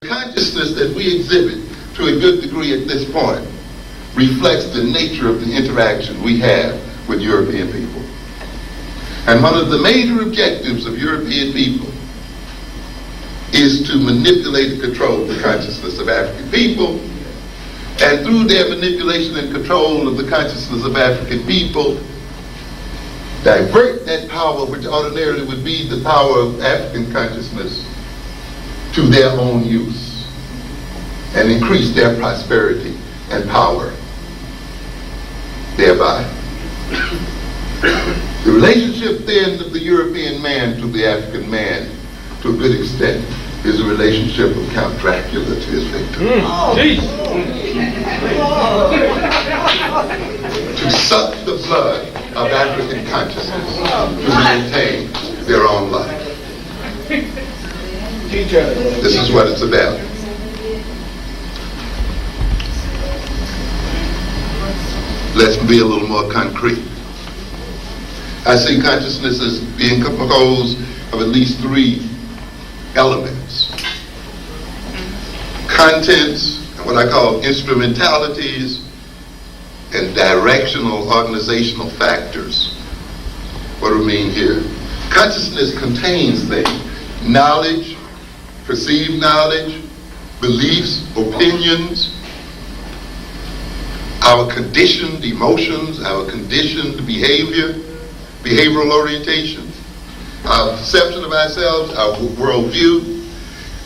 Consciousness that we exhibit to a good degree at this point reflects the nature of the interaction we have with European people. And one of the major objectives of European people is to manipulate and control the consciousness of African people. And through their manipulation and control of the consciousness of African people, divert that power, which ordinarily would be the power of African consciousness, to their own use, and increase their prosperity and power thereby. The relationship then of the European man to the African man, to a good extent, is a relationship of Count Dracula to his victim. To suck the blood of African consciousness to maintain their own life. This is what it's about. Let's be a little more concrete. I see consciousness as being composed of at least three elements: contents, and what I call instrumentalities, and directional organizational factors. What do we mean here? Consciousness contains things: knowledge, perceived knowledge, beliefs, opinions, our conditioned emotions, our conditioned behavioral orientation, our perception of ourselves, our worldview.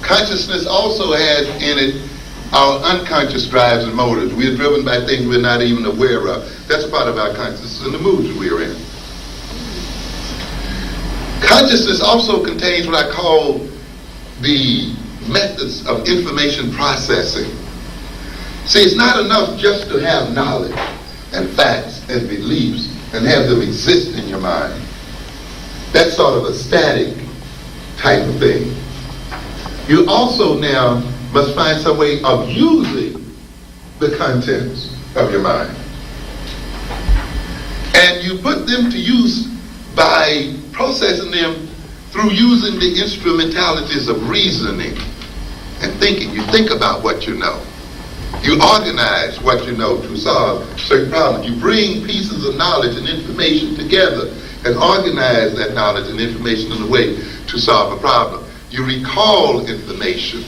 Consciousness also has in it our unconscious drives and motives. We are driven by things we're not even aware of. That's a part of our consciousness and the moods we are in. Consciousness also contains what I call the methods of information processing. See, it's not enough just to have knowledge and facts and beliefs and have them exist in your mind. That's sort of a static type of thing. You also now must find some way of using the contents of your mind. And you put them to use by processing them through using the instrumentalities of reasoning and thinking. You think about what you know. You organize what you know to solve certain problems. You bring pieces of knowledge and information together and organize that knowledge and information in a way to solve a problem. You recall information.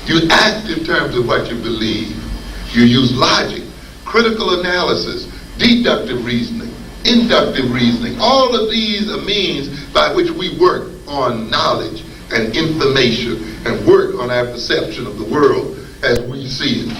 You act in terms of what you believe. You use logic, critical analysis, deductive reasoning, inductive reasoning. All of these are means by which we work on knowledge and information and work on our perception of the world as we see it.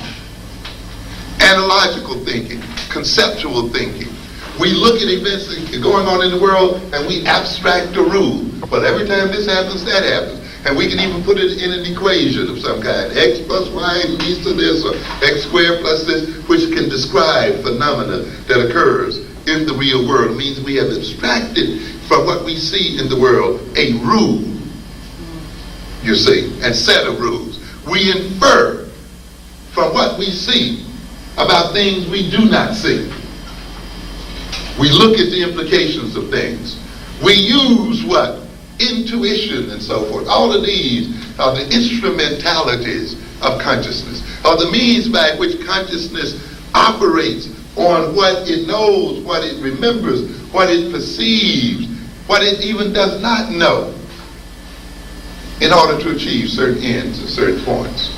Analogical thinking, conceptual thinking. We look at events that are going on in the world and we abstract a rule. But every time this happens, that happens. And we can even put it in an equation of some kind. X plus y leads to this, or x squared plus this, which can describe phenomena that occurs in the real world. It means we have abstracted from what we see in the world a rule, you see, and set of rules. We infer from what we see about things we do not see. We look at the implications of things. We use what? Intuition and so forth. All of these are the instrumentalities of consciousness, are the means by which consciousness operates on what it knows, what it remembers, what it perceives, what it even does not know, in order to achieve certain ends at certain points.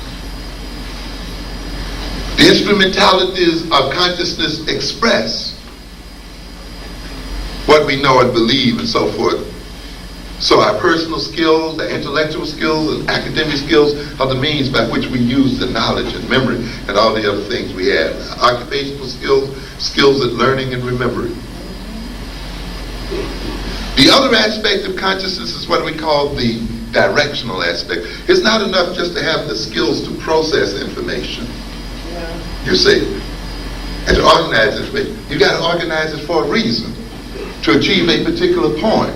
The instrumentalities of consciousness express what we know and believe and so forth. So our personal skills, our intellectual skills, and academic skills are the means by which we use the knowledge and memory and all the other things we have. Our occupational skills, skills at learning and remembering. The other aspect of consciousness is what we call the directional aspect. It's not enough just to have the skills to process information. You see, and to organize it. You got to organize it for a reason, to achieve a particular point,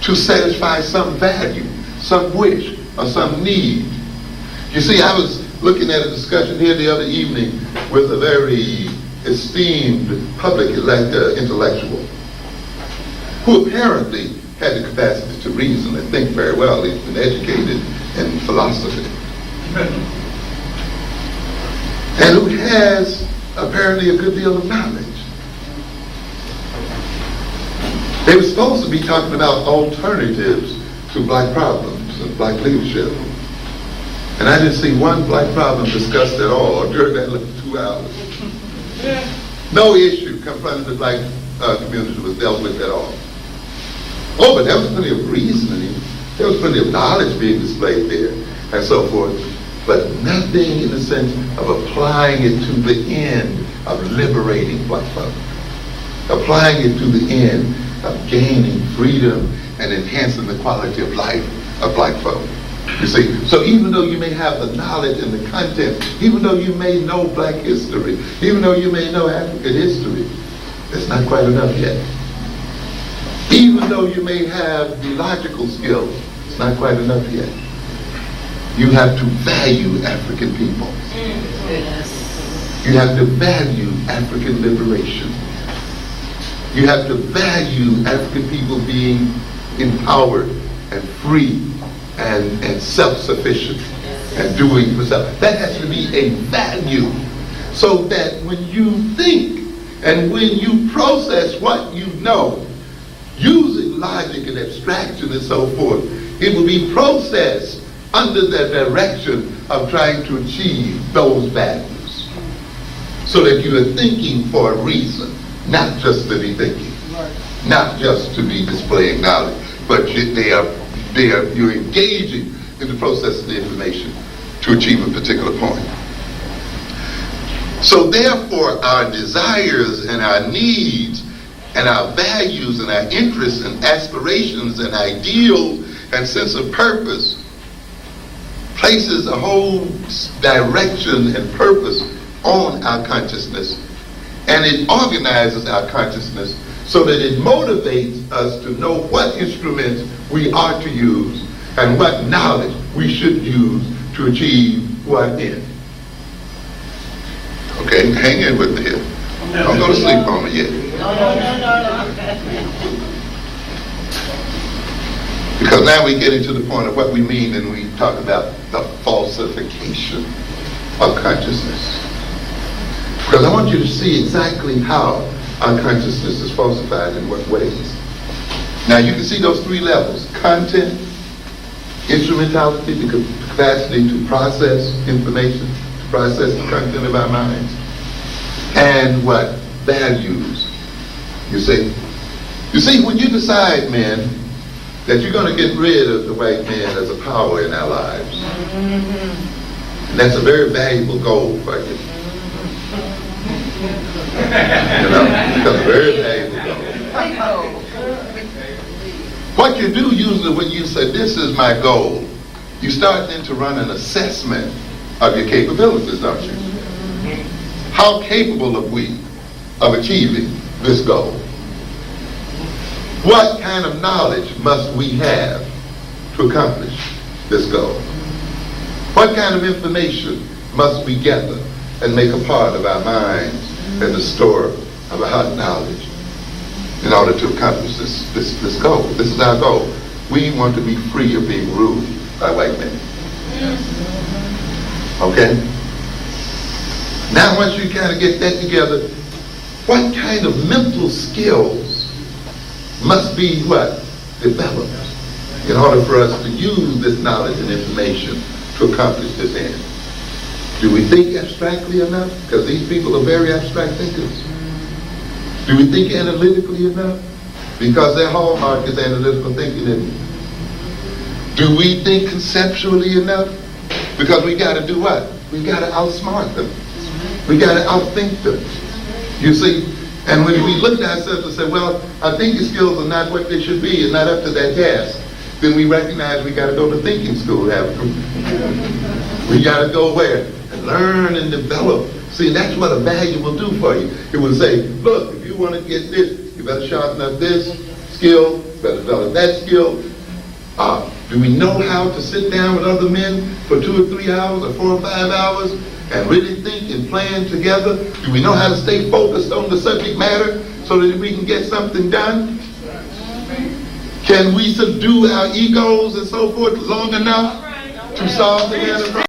to satisfy some value, some wish, or some need. You see, I was looking at a discussion here the other evening with a very esteemed public intellectual who apparently had the capacity to reason and think very well. He's been educated in philosophy. and who has apparently a good deal of knowledge. They were supposed to be talking about alternatives to black problems and black leadership. And I didn't see one black problem discussed at all during that little 2 hours. No issue confronting the black community was dealt with at all. Oh, but there was plenty of reasoning. There was plenty of knowledge being displayed there and so forth. But nothing in the sense of applying it to the end of liberating black folk. Applying it to the end of gaining freedom and enhancing the quality of life of black folk. You see, so even though you may have the knowledge and the content, even though you may know black history, even though you may know African history, that's not quite enough yet. Even though you may have the logical skills, it's not quite enough yet. You have to value African people. You have to value African liberation. You have to value African people being empowered and free and self-sufficient and doing for self. That has to be a value, so that when you think and when you process what you know, using logic and abstraction and so forth, it will be processed under the direction of trying to achieve those values. So that you are thinking for a reason, not just to be thinking, not just to be displaying knowledge, but you're engaging in the process of the information to achieve a particular point. So therefore, our desires and our needs and our values and our interests and aspirations and ideals and sense of purpose places a whole direction and purpose on our consciousness, and it organizes our consciousness so that it motivates us to know what instruments we are to use and what knowledge we should use to achieve what end. Okay, hang in with me here. Don't go to sleep on me yet. No. Because now we get into the point of what we mean when we talk about the falsification of consciousness. Because I want you to see exactly how our consciousness is falsified, in what ways. Now you can see those 3 levels: content, instrumentality, the capacity to process information, to process the content of our minds, and what? Values. You see, when you decide, men, that you're going to get rid of the white man as a power in our lives, and that's a very valuable goal for you. You know, it's a very valuable goal. What you do usually when you say, this is my goal, you start then to run an assessment of your capabilities, don't you? How capable are we of achieving this goal? What kind of knowledge must we have to accomplish this goal? What kind of information must we gather and make a part of our minds and the store of our knowledge in order to accomplish this goal? This is our goal. We want to be free of being ruled by white men. Okay? Now once you kind of get that together, what kind of mental skills must be developed in order for us to use this knowledge and information to accomplish this end? Do we think abstractly enough? Because these people are very abstract thinkers. Do we think analytically enough? Because their hallmark is analytical thinking, isn't it? Do we think conceptually enough? Because we got to do what? We got to outsmart them. We got to outthink them. You see? And when we look at ourselves and say, well, our thinking skills are not what they should be and not up to that task, then we recognize we got to go to thinking school, haven't we? We got to go where? And learn and develop. See, that's what a value will do for you. It will say, look, if you want to get this, you better sharpen up this skill, you better develop that skill. Do we know how to sit down with other men for 2 or 3 hours or 4 or 5 hours and really think and plan together? Do we know how to stay focused on the subject matter so that we can get something done? Can we subdue our egos and so forth long enough to solve the enterprise?